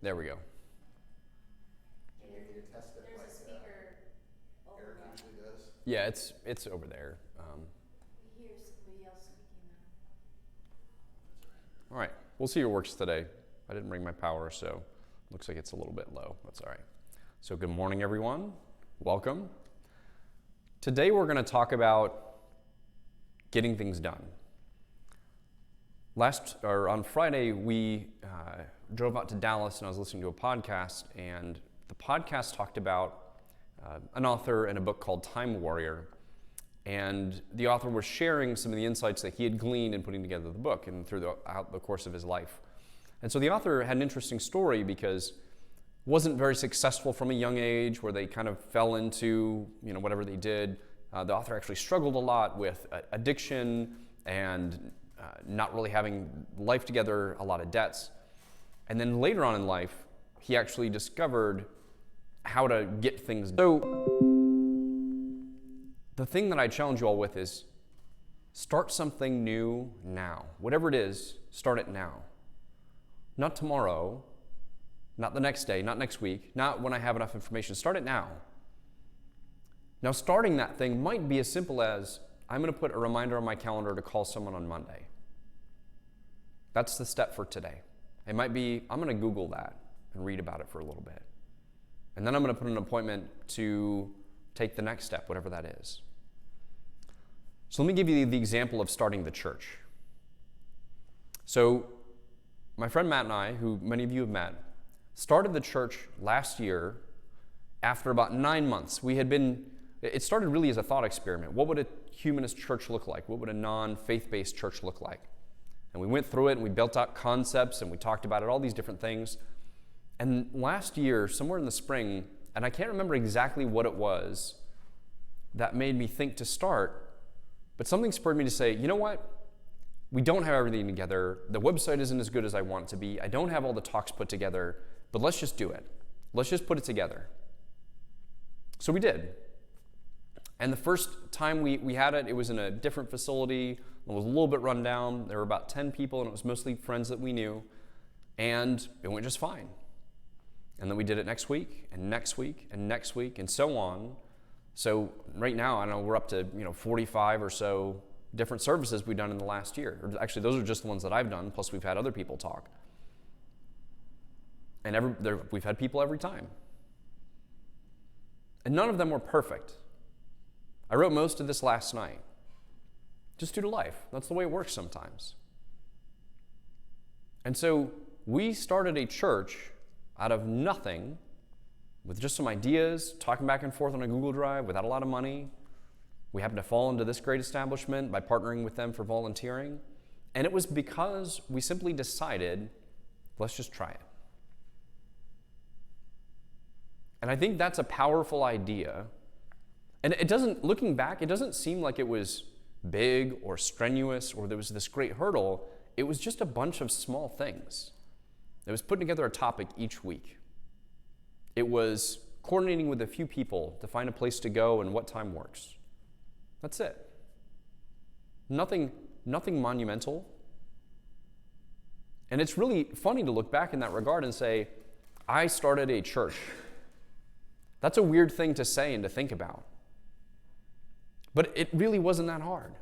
There we go. Do you need to test it There's like a speaker over Eric there. usually does? Yeah, it's over there. We hear somebody else speaking now. All right, we'll see what works today. I didn't bring my power, so looks like it's a little bit low. That's all right. So good morning, everyone. Welcome. Today we're going to talk about getting things done. On Friday, we drove out to Dallas, and I was listening to a podcast, and the podcast talked about an author in a book called Time Warrior, and the author was sharing some of the insights that he had gleaned in putting together the book and throughout the course of his life. And so the author had an interesting story because wasn't very successful from a young age, where they kind of fell into whatever they did. The author actually struggled a lot with addiction and not really having life together, a lot of debts. And then later on in life, he actually discovered how to get things done. So the thing that I challenge you all with is start something new now. Whatever it is, start it now. Not tomorrow, not the next day, not next week, not when I have enough information. Start it now. Now, starting that thing might be as simple as, I'm going to put a reminder on my calendar to call someone on Monday. That's the step for today. It might be, I'm going to Google that and read about it for a little bit. And then I'm going to put an appointment to take the next step, whatever that is. So let me give you the example of starting the church. So my friend Matt and I, who many of you have met, started the church last year after about 9 months. It started really as a thought experiment. What would a humanist church look like? What would a non-faith-based church look like? And we went through it and we built out concepts and we talked about it, all these different things. And last year, somewhere in the spring, and I can't remember exactly what it was that made me think to start, but something spurred me to say, you know what? We don't have everything together. The website isn't as good as I want it to be. I don't have all the talks put together, but let's just do it. Let's just put it together. So we did. And the first time we had it, it was in a different facility. It was a little bit run down. There were about 10 people, and it was mostly friends that we knew. And it went just fine. And then we did it next week, and next week, and next week, and so on. So right now, I know we're up to 45 or so different services we've done in the last year. Or actually, those are just the ones that I've done, plus we've had other people talk. And we've had people every time. And none of them were perfect. I wrote most of this last night, just due to life. That's the way it works sometimes. And so we started a church out of nothing, with just some ideas, talking back and forth on a Google Drive without a lot of money. We happened to fall into this great establishment by partnering with them for volunteering. And it was because we simply decided, let's just try it. And I think that's a powerful idea. And looking back, it doesn't seem like it was big or strenuous or there was this great hurdle. It was just a bunch of small things. It was putting together a topic each week. It was coordinating with a few people to find a place to go and what time works. That's it. Nothing monumental. And it's really funny to look back in that regard and say, I started a church. That's a weird thing to say and to think about. But it really wasn't that hard.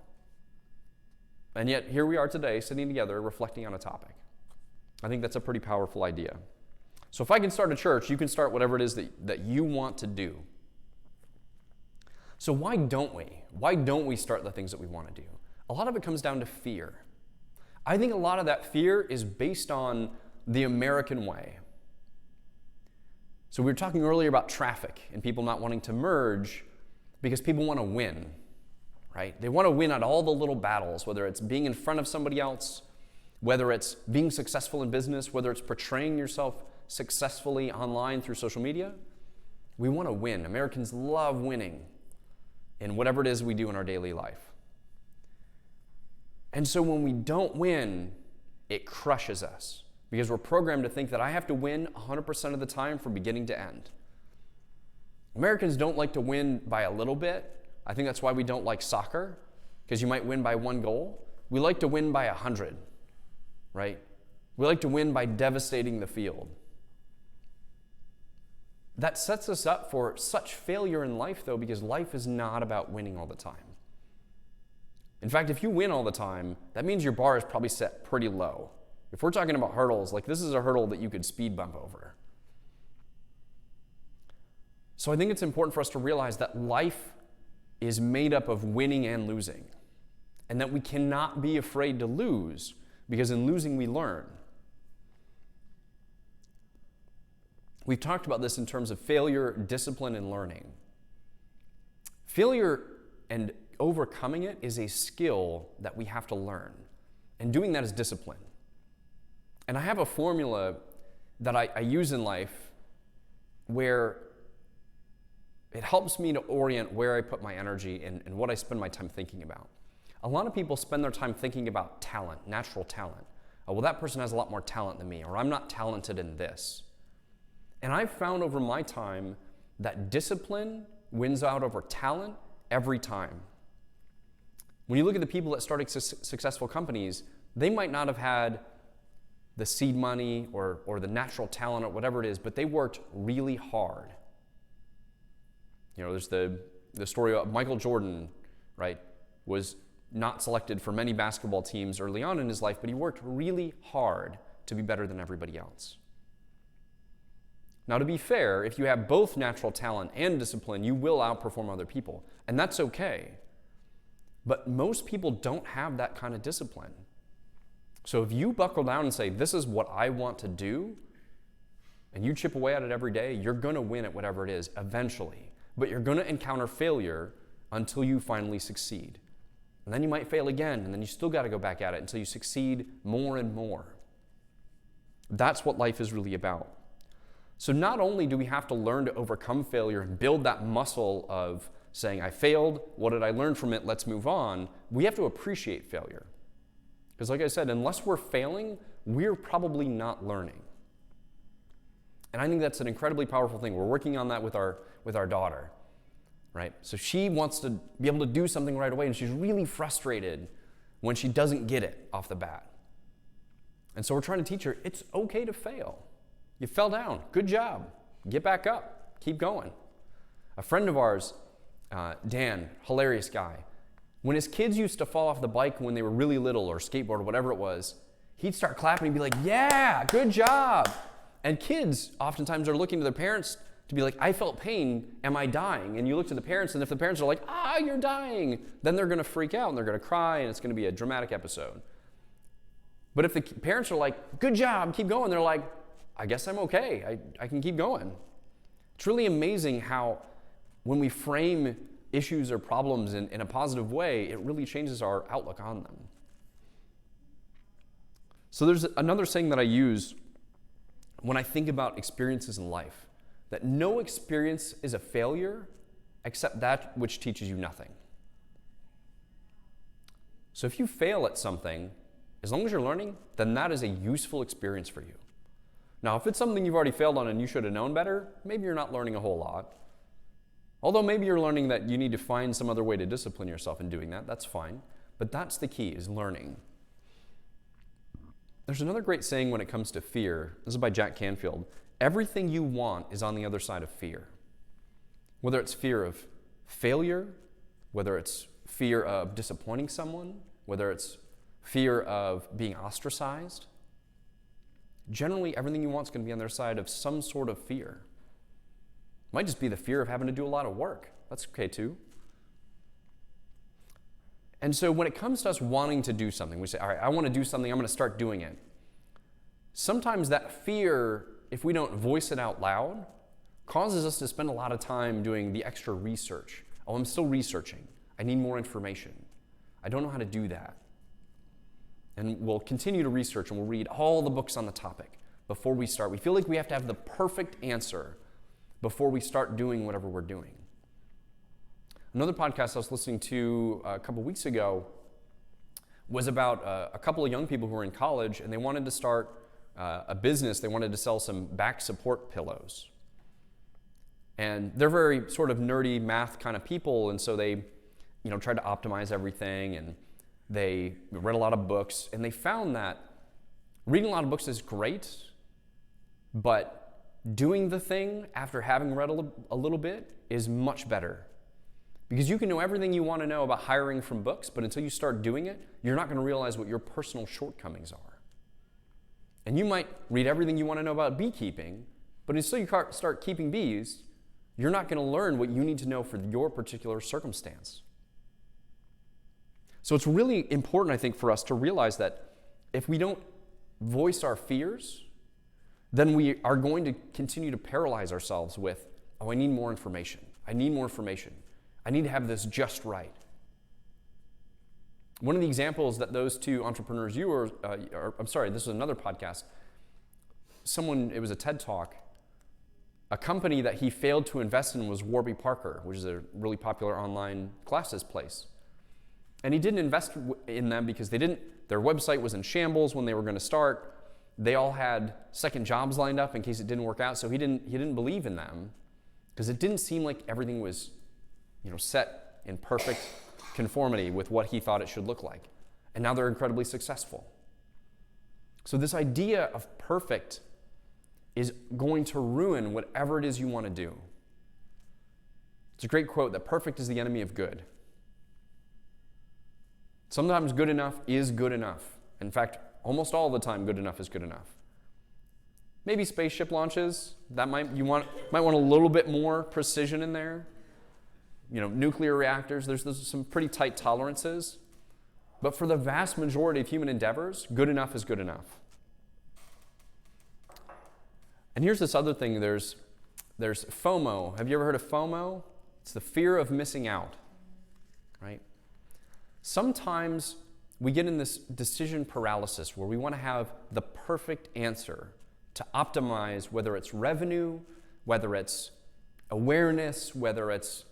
And yet, here we are today, sitting together, reflecting on a topic. I think that's a pretty powerful idea. So if I can start a church, you can start whatever it is that you want to do. So why don't we? Why don't we start the things that we want to do? A lot of it comes down to fear. I think a lot of that fear is based on the American way. So we were talking earlier about traffic and people not wanting to merge because people want to win, right? They want to win at all the little battles, whether it's being in front of somebody else, whether it's being successful in business, whether it's portraying yourself successfully online through social media. We want to win. Americans love winning in whatever it is we do in our daily life. And so when we don't win, it crushes us because we're programmed to think that I have to win 100% of the time from beginning to end. Americans don't like to win by a little bit. I think that's why we don't like soccer, because you might win by one goal. We like to win by 100, right? We like to win by devastating the field. that sets us up for such failure in life, though, because life is not about winning all the time. In fact, if you win all the time, that means your bar is probably set pretty low. If we're talking about hurdles, like this is a hurdle that you could speed bump over. So I think it's important for us to realize that life is made up of winning and losing, and that we cannot be afraid to lose, because in losing we learn. We've talked about this in terms of failure, discipline, and learning. Failure and overcoming it is a skill that we have to learn, and doing that is discipline. And I have a formula that I use in life where it helps me to orient where I put my energy and what I spend my time thinking about. A lot of people spend their time thinking about talent, natural talent. Oh, well, that person has a lot more talent than me, or I'm not talented in this. And I've found over my time that discipline wins out over talent every time. When you look at the people that started successful companies, they might not have had the seed money or the natural talent or whatever it is, but they worked really hard. You know, there's the story of Michael Jordan, right, was not selected for many basketball teams early on in his life, but he worked really hard to be better than everybody else. Now, to be fair, if you have both natural talent and discipline, you will outperform other people, and that's okay. But most people don't have that kind of discipline. So if you buckle down and say, this is what I want to do, and you chip away at it every day, you're going to win at whatever it is eventually. But you're going to encounter failure until you finally succeed. And then you might fail again, and then you still got to go back at it until you succeed more and more. That's what life is really about. So not only do we have to learn to overcome failure and build that muscle of saying, I failed, what did I learn from it, let's move on, we have to appreciate failure. Because like I said, unless we're failing, we're probably not learning. And I think that's an incredibly powerful thing. We're working on that with our daughter, right? So she wants to be able to do something right away, and she's really frustrated when she doesn't get it off the bat. And so we're trying to teach her, it's okay to fail. You fell down, good job. Get back up, keep going. A friend of ours, Dan, hilarious guy, when his kids used to fall off the bike when they were really little, or skateboard or whatever it was, he'd start clapping and be like, yeah, good job. And kids oftentimes are looking to their parents to be like, I felt pain, am I dying? And you look to the parents, and if the parents are like, you're dying, then they're gonna freak out and they're gonna cry, and it's gonna be a dramatic episode. But if the parents are like, good job, keep going, they're like, I guess I'm okay, I can keep going. It's really amazing how when we frame issues or problems in a positive way, it really changes our outlook on them. So there's another saying that I use when I think about experiences in life, that no experience is a failure except that which teaches you nothing. So if you fail at something, as long as you're learning, then that is a useful experience for you. Now, if it's something you've already failed on and you should have known better, maybe you're not learning a whole lot. Although maybe you're learning that you need to find some other way to discipline yourself in doing that, that's fine. But that's the key, is learning. There's another great saying when it comes to fear. This is by Jack Canfield. Everything you want is on the other side of fear. Whether it's fear of failure, whether it's fear of disappointing someone, whether it's fear of being ostracized. Generally, everything you want is going to be on the other side of some sort of fear. It might just be the fear of having to do a lot of work. That's okay too. And so when it comes to us wanting to do something, we say, all right, I want to do something, I'm going to start doing it. Sometimes that fear, if we don't voice it out loud, causes us to spend a lot of time doing the extra research. Oh, I'm still researching. I need more information. I don't know how to do that. And we'll continue to research and we'll read all the books on the topic before we start. We feel like we have to have the perfect answer before we start doing whatever we're doing. Another podcast I was listening to a couple weeks ago was about a couple of young people who were in college, and they wanted to start a business. They wanted to sell some back support pillows. And they're very sort of nerdy math kind of people, and so they tried to optimize everything, and they read a lot of books, and they found that reading a lot of books is great, but doing the thing after having read a little bit is much better. Because you can know everything you want to know about hiring from books, but until you start doing it, you're not going to realize what your personal shortcomings are. And you might read everything you want to know about beekeeping, but until you start keeping bees, you're not going to learn what you need to know for your particular circumstance. So it's really important, I think, for us to realize that if we don't voice our fears, then we are going to continue to paralyze ourselves with, oh, I need more information. I need more information. I need to have this just right. One of the examples that those two entrepreneurs this was another podcast. It was a TED Talk. A company that he failed to invest in was Warby Parker, which is a really popular online glasses place. And he didn't invest in them because their website was in shambles when they were going to start. They all had second jobs lined up in case it didn't work out, so he didn't believe in them because it didn't seem like everything was, set in perfect conformity with what he thought it should look like. And now they're incredibly successful. So this idea of perfect is going to ruin whatever it is you want to do. It's a great quote that perfect is the enemy of good. Sometimes good enough is good enough. In fact, almost all the time, good enough is good enough. Maybe spaceship launches, you might want a little bit more precision in there. Nuclear reactors, there's some pretty tight tolerances. But for the vast majority of human endeavors, good enough is good enough. And here's this other thing, there's FOMO. Have you ever heard of FOMO? It's the fear of missing out, right? Sometimes we get in this decision paralysis where we want to have the perfect answer to optimize, whether it's revenue, whether it's awareness, whether it's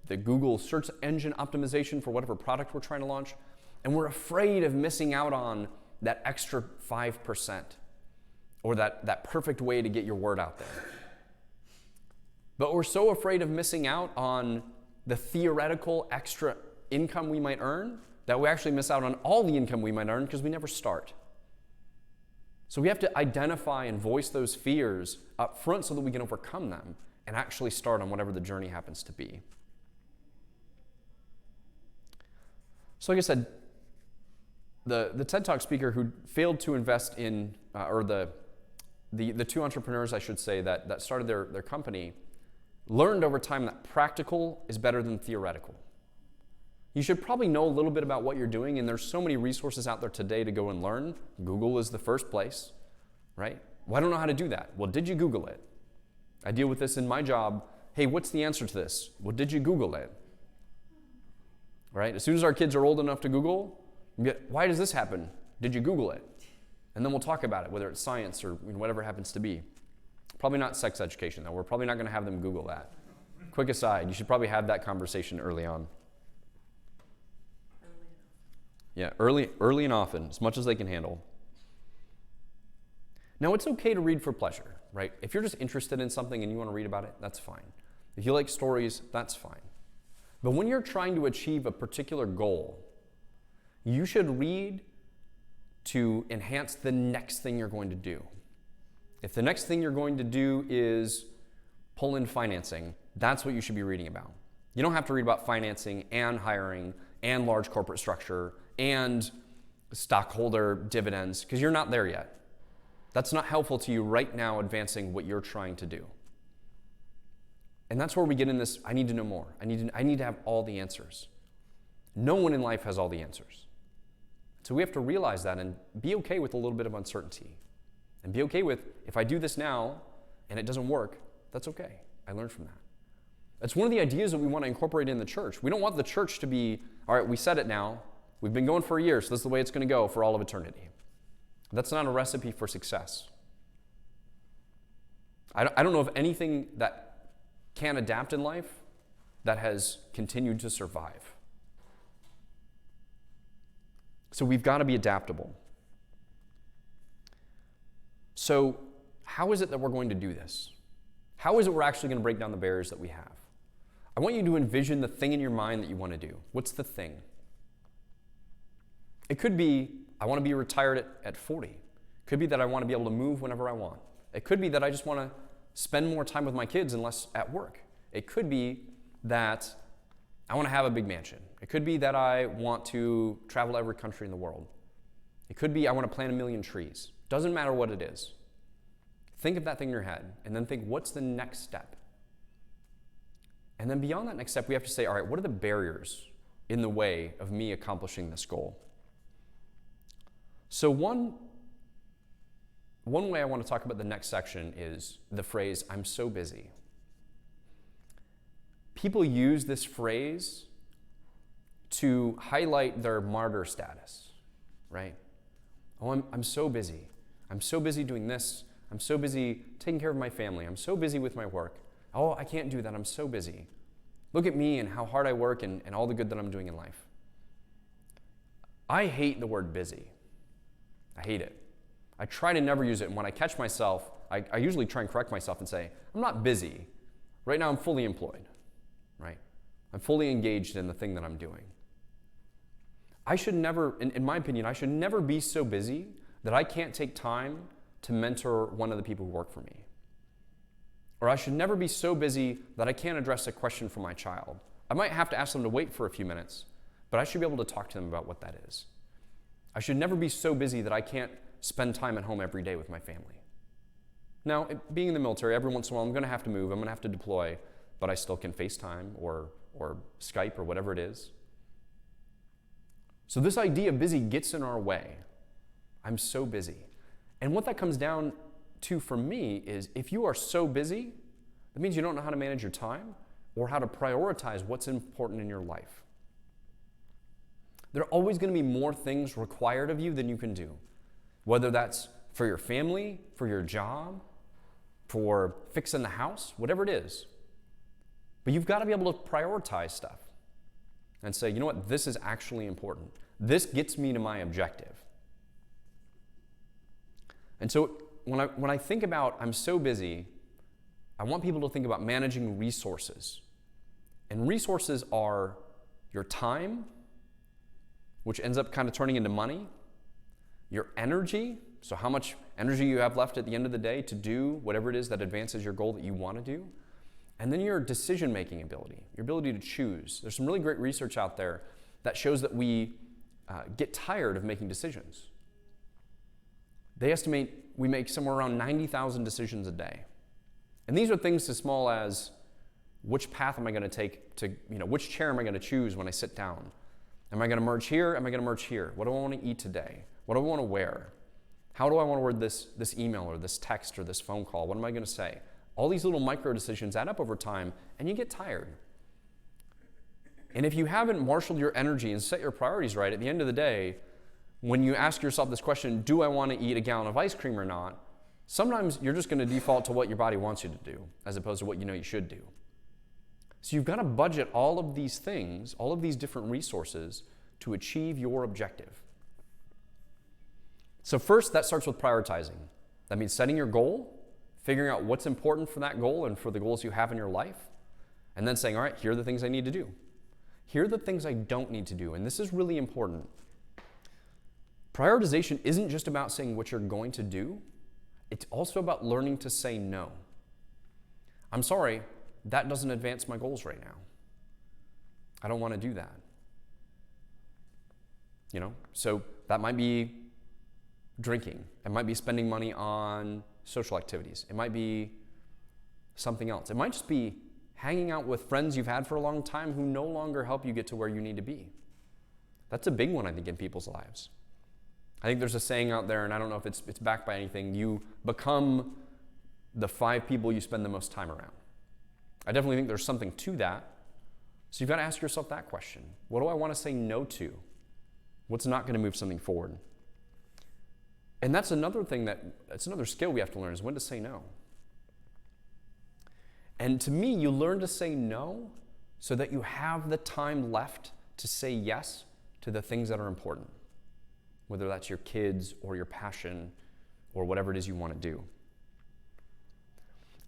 the Google search engine optimization for whatever product we're trying to launch. And we're afraid of missing out on that extra 5% or that perfect way to get your word out there. But we're so afraid of missing out on the theoretical extra income we might earn that we actually miss out on all the income we might earn because we never start. So we have to identify and voice those fears up front so that we can overcome them and actually start on whatever the journey happens to be. So like I said, the TED Talk speaker who failed to invest in, the two entrepreneurs, I should say, that started their company, learned over time that practical is better than theoretical. You should probably know a little bit about what you're doing, and there's so many resources out there today to go and learn. Google is the first place, right? Well, I don't know how to do that. Well, did you Google it? I deal with this in my job. Hey, what's the answer to this? Well, did you Google it? Right? As soon as our kids are old enough to Google, we get, why does this happen? Did you Google it? And then we'll talk about it, whether it's science or whatever it happens to be. Probably not sex education, though. We're probably not going to have them Google that. Quick aside, you should probably have that conversation early on. Yeah, early and often, as much as they can handle. Now, it's okay to read for pleasure, right? If you're just interested in something and you want to read about it, that's fine. If you like stories, that's fine. But when you're trying to achieve a particular goal, you should read to enhance the next thing you're going to do. If the next thing you're going to do is pull in financing, that's what you should be reading about. You don't have to read about financing and hiring and large corporate structure and stockholder dividends because you're not there yet. That's not helpful to you right now advancing what you're trying to do. And that's where we get in this, I need to know more. I need to have all the answers. No one in life has all the answers. So we have to realize that and be okay with a little bit of uncertainty. And be okay with, if I do this now and it doesn't work, that's okay. I learned from that. That's one of the ideas that we want to incorporate in the church. We don't want the church to be, all right, we said it now. We've been going for a year, so this is the way it's going to go for all of eternity. That's not a recipe for success. I don't know of anything that can adapt in life that has continued to survive. So we've got to be adaptable. So how is it that we're going to do this? How is it we're actually going to break down the barriers that we have? I want you to envision the thing in your mind that you want to do. What's the thing? It could be, I want to be retired at 40. It could be that I want to be able to move whenever I want. It could be that I just want to spend more time with my kids and less at work. It could be that I want to have a big mansion. It could be that I want to travel to every country in the world. It could be I want to plant 1 million trees. Doesn't matter what it is. Think of that thing in your head and then think, what's the next step? And then beyond that next step, we have to say, all right, what are the barriers in the way of me accomplishing this goal? So one way I want to talk about the next section is the phrase, I'm so busy. People use this phrase to highlight their martyr status, right? Oh, I'm so busy. I'm so busy doing this. I'm so busy taking care of my family. I'm so busy with my work. Oh, I can't do that. I'm so busy. Look at me and how hard I work and all the good that I'm doing in life. I hate the word busy. I hate it. I try to never use it, and when I catch myself, I usually try and correct myself and say, I'm not busy. Right now I'm fully employed, right? I'm fully engaged in the thing that I'm doing. I should never, in my opinion, I should never be so busy that I can't take time to mentor one of the people who work for me. Or I should never be so busy that I can't address a question from my child. I might have to ask them to wait for a few minutes, but I should be able to talk to them about what that is. I should never be so busy that I can't spend time at home every day with my family. Now, being in the military, every once in a while I'm going to have to move, I'm going to have to deploy, but I still can FaceTime or Skype or whatever it is. So this idea of busy gets in our way. I'm so busy. And what that comes down to for me is if you are so busy, that means you don't know how to manage your time or how to prioritize what's important in your life. There are always going to be more things required of you than you can do, whether that's for your family, for your job, for fixing the house, whatever it is. But you've got to be able to prioritize stuff and say, you know what, this is actually important. This gets me to my objective. And so when I think about I'm so busy, I want people to think about managing resources. And resources are your time, which ends up kind of turning into money, your energy, so how much energy you have left at the end of the day to do whatever it is that advances your goal that you want to do, and then your decision-making ability, your ability to choose. There's some really great research out there that shows that we get tired of making decisions. They estimate we make somewhere around 90,000 decisions a day. And these are things as small as which path am I going to take to, which chair am I going to choose when I sit down? Am I going to merge here? Am I going to merge here? What do I want to eat today? What do I want to wear? How do I want to word this email or this text or this phone call? What am I going to say? All these little micro decisions add up over time and you get tired. And if you haven't marshaled your energy and set your priorities right, at the end of the day, when you ask yourself this question, do I want to eat a gallon of ice cream or not? Sometimes you're just going to default to what your body wants you to do as opposed to what you know you should do. So you've got to budget all of these things, all of these different resources to achieve your objective. So first, that starts with prioritizing. That means setting your goal, figuring out what's important for that goal and for the goals you have in your life, and then saying, all right, here are the things I need to do. Here are the things I don't need to do, and this is really important. Prioritization isn't just about saying what you're going to do, it's also about learning to say no. I'm sorry, that doesn't advance my goals right now. I don't want to do that. So that might be drinking. It might be spending money on social activities. It might be something else. It might just be hanging out with friends you've had for a long time who no longer help you get to where you need to be. That's a big one, I think, in people's lives. I think there's a saying out there, and I don't know if it's backed by anything, you become the 5 people you spend the most time around. I definitely think there's something to that. So you've got to ask yourself that question. What do I want to say no to? What's not going to move something forward? And that's another skill we have to learn is when to say no. And to me, you learn to say no so that you have the time left to say yes to the things that are important, whether that's your kids or your passion or whatever it is you want to do.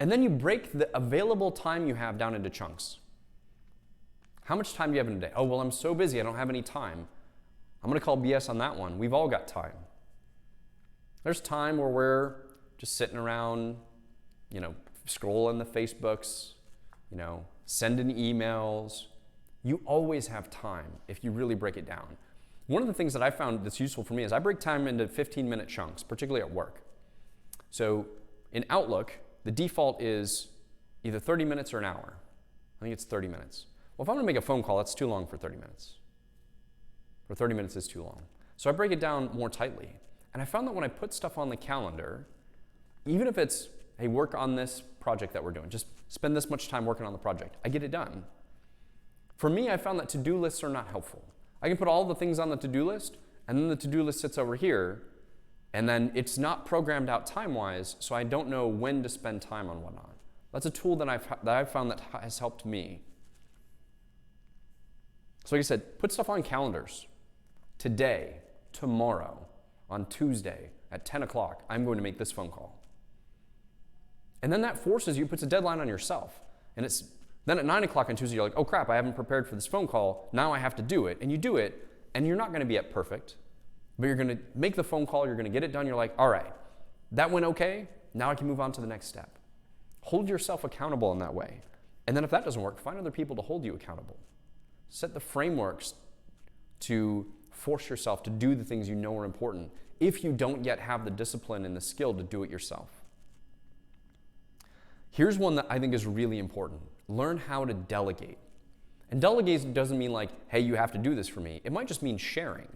And then you break the available time you have down into chunks. How much time do you have in a day? Oh, well, I'm so busy, I don't have any time. I'm going to call BS on that one. We've all got time. There's time where we're just sitting around, scroll in the Facebooks, send in emails. You always have time if you really break it down. One of the things that I found that's useful for me is I break time into 15-minute chunks, particularly at work. So in Outlook, the default is either 30 minutes or an hour. I think it's 30 minutes. Well, if I'm going to make a phone call, that's too long for 30 minutes. Or 30 minutes is too long. So I break it down more tightly. And I found that when I put stuff on the calendar, even if it's, hey, work on this project that we're doing, just spend this much time working on the project, I get it done. For me, I found that to-do lists are not helpful. I can put all the things on the to-do list, and then the to-do list sits over here, and then it's not programmed out time-wise, so I don't know when to spend time on whatnot. That's a tool that I've found that has helped me. So like I said, put stuff on calendars. Today, tomorrow, on Tuesday at 10 o'clock, I'm going to make this phone call. And then that forces you, puts a deadline on yourself. And then at 9 o'clock on Tuesday, you're like, oh crap, I haven't prepared for this phone call. Now I have to do it. And you do it, and you're not going to be at perfect. But you're going to make the phone call, you're going to get it done. You're like, all right, that went okay. Now I can move on to the next step. Hold yourself accountable in that way. And then if that doesn't work, find other people to hold you accountable. Set the frameworks to force yourself to do the things you know are important if you don't yet have the discipline and the skill to do it yourself. Here's one that I think is really important. Learn how to delegate. And delegate doesn't mean like, hey, you have to do this for me. It might just mean sharing.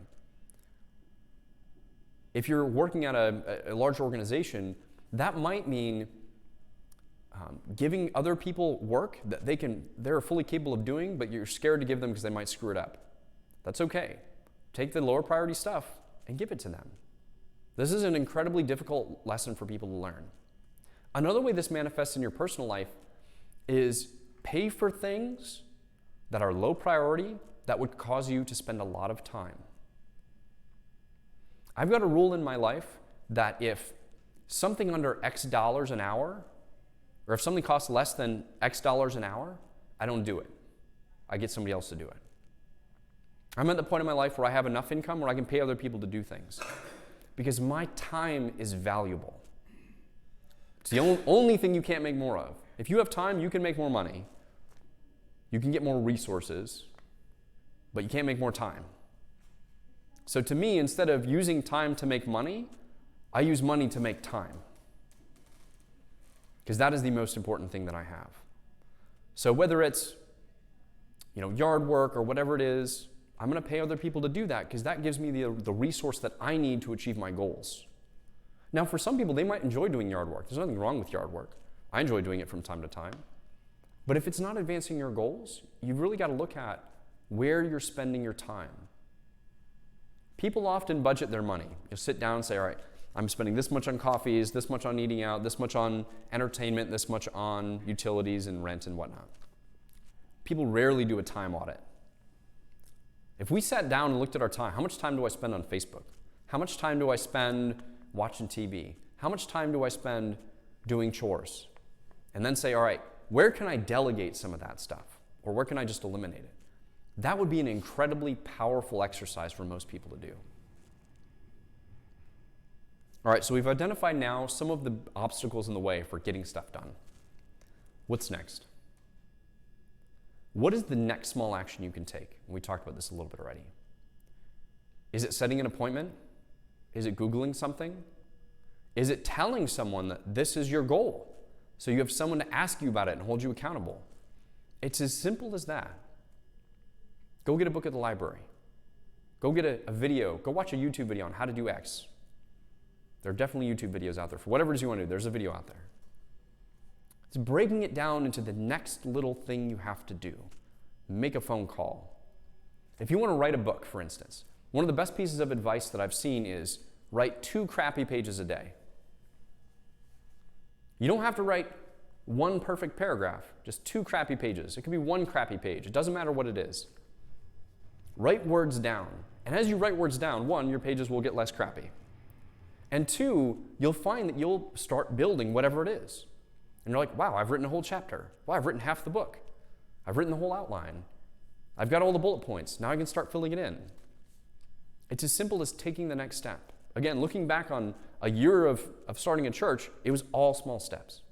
If you're working at a large organization, that might mean giving other people work that they're fully capable of doing, but you're scared to give them because they might screw it up. That's okay. Take the lower priority stuff and give it to them. This is an incredibly difficult lesson for people to learn. Another way this manifests in your personal life is pay for things that are low priority that would cause you to spend a lot of time. I've got a rule in my life that if something under X dollars an hour, or if something costs less than X dollars an hour, I don't do it. I get somebody else to do it. I'm at the point in my life where I have enough income where I can pay other people to do things. Because my time is valuable. It's the only thing you can't make more of. If you have time, you can make more money. You can get more resources, but you can't make more time. So to me, instead of using time to make money, I use money to make time. Because that is the most important thing that I have. So whether it's yard work or whatever it is, I'm going to pay other people to do that because that gives me the resource that I need to achieve my goals. Now, for some people, they might enjoy doing yard work. There's nothing wrong with yard work. I enjoy doing it from time to time. But if it's not advancing your goals, you've really got to look at where you're spending your time. People often budget their money. You'll sit down and say, all right, I'm spending this much on coffees, this much on eating out, this much on entertainment, this much on utilities and rent and whatnot. People rarely do a time audit. If we sat down and looked at our time, how much time do I spend on Facebook? How much time do I spend watching TV? How much time do I spend doing chores? And then say, all right, where can I delegate some of that stuff? Or where can I just eliminate it? That would be an incredibly powerful exercise for most people to do. All right, so we've identified now some of the obstacles in the way for getting stuff done. What's next? What is the next small action you can take? We talked about this a little bit already. Is it setting an appointment? Is it Googling something? Is it telling someone that this is your goal? So you have someone to ask you about it and hold you accountable. It's as simple as that. Go get a book at the library. Go get a video. Go watch a YouTube video on how to do X. There are definitely YouTube videos out there. For whatever it is you want to do, there's a video out there. It's breaking it down into the next little thing you have to do. Make a phone call. If you want to write a book, for instance, one of the best pieces of advice that I've seen is write 2 crappy pages a day. You don't have to write 1 perfect paragraph, just 2 crappy pages. It could be 1 crappy page. It doesn't matter what it is. Write words down. And as you write words down, 1, your pages will get less crappy. And 2, you'll find that you'll start building whatever it is. And you're like, wow, I've written a whole chapter. Wow, I've written half the book. I've written the whole outline. I've got all the bullet points. Now I can start filling it in. It's as simple as taking the next step. Again, looking back on a year of starting a church, it was all small steps.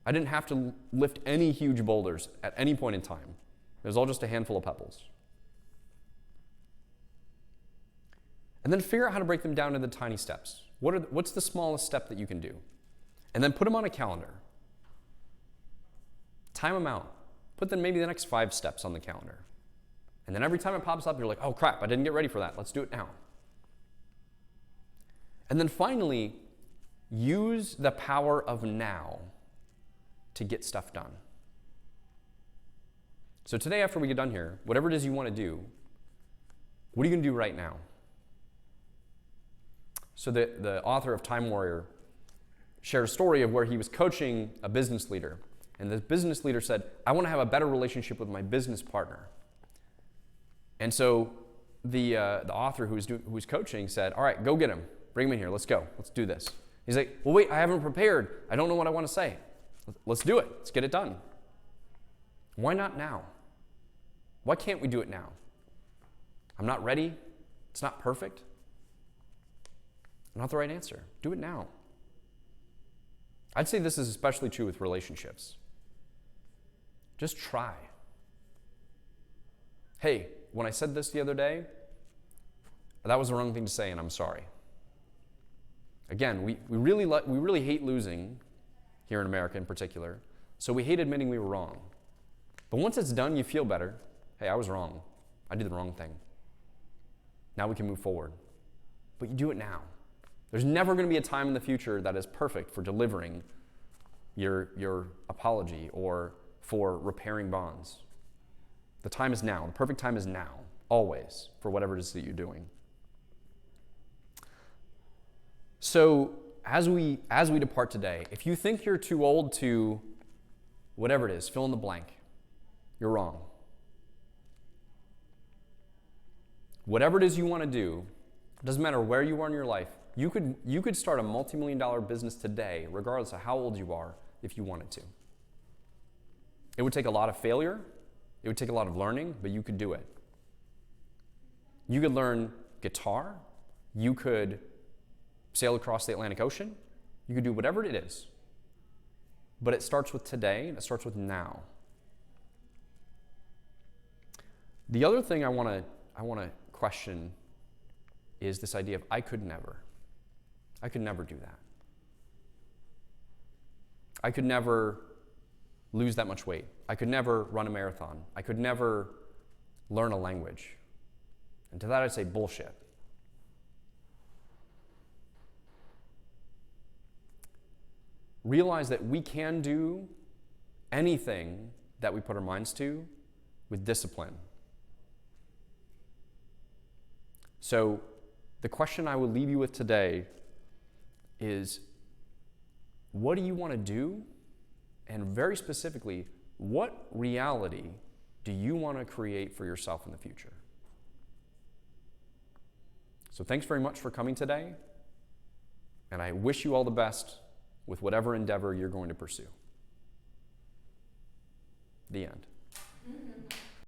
I didn't have to lift any huge boulders at any point in time. It was all just a handful of pebbles. And then figure out how to break them down into tiny steps. What's the smallest step that you can do? And then put them on a calendar. Time them out. Put then maybe the next 5 steps on the calendar. And then every time it pops up, you're like, oh crap, I didn't get ready for that. Let's do it now. And then finally, use the power of now to get stuff done. So today, after we get done here, whatever it is you want to do, what are you going to do right now? So the author of Time Warrior shared a story of where he was coaching a business leader. And the business leader said, I want to have a better relationship with my business partner. And so the author who was coaching said, all right, go get him. Bring him in here. Let's go. Let's do this. He's like, well, wait, I haven't prepared. I don't know what I want to say. Let's do it. Let's get it done. Why not now? Why can't we do it now? I'm not ready. It's not perfect. Not the right answer. Do it now. I'd say this is especially true with relationships. Just try. Hey, when I said this the other day, that was the wrong thing to say, and I'm sorry. Again, we really hate losing here in America in particular, so we hate admitting we were wrong. But once it's done, you feel better. Hey, I was wrong. I did the wrong thing. Now we can move forward. But you do it now. There's never going to be a time in the future that is perfect for delivering your apology or for repairing bonds. The time is now. The perfect time is now, always, for whatever it is that you're doing. So as we depart today, if you think you're too old to whatever it is, fill in the blank, you're wrong. Whatever it is you want to do, it doesn't matter where you are in your life, you could start a multi-million-dollar business today, regardless of how old you are, if you wanted to. It would take a lot of failure. It would take a lot of learning, but you could do it. You could learn guitar. You could sail across the Atlantic Ocean. You could do whatever it is. But it starts with today, and it starts with now. The other thing I want to question is this idea of I could never. I could never do that. I could never lose that much weight. I could never run a marathon. I could never learn a language. And to that I'd say bullshit. Realize that we can do anything that we put our minds to with discipline. So the question I will leave you with today is, what do you want to do? And very specifically, what reality do you want to create for yourself in the future? So thanks very much for coming today, and I wish you all the best with whatever endeavor you're going to pursue. The end.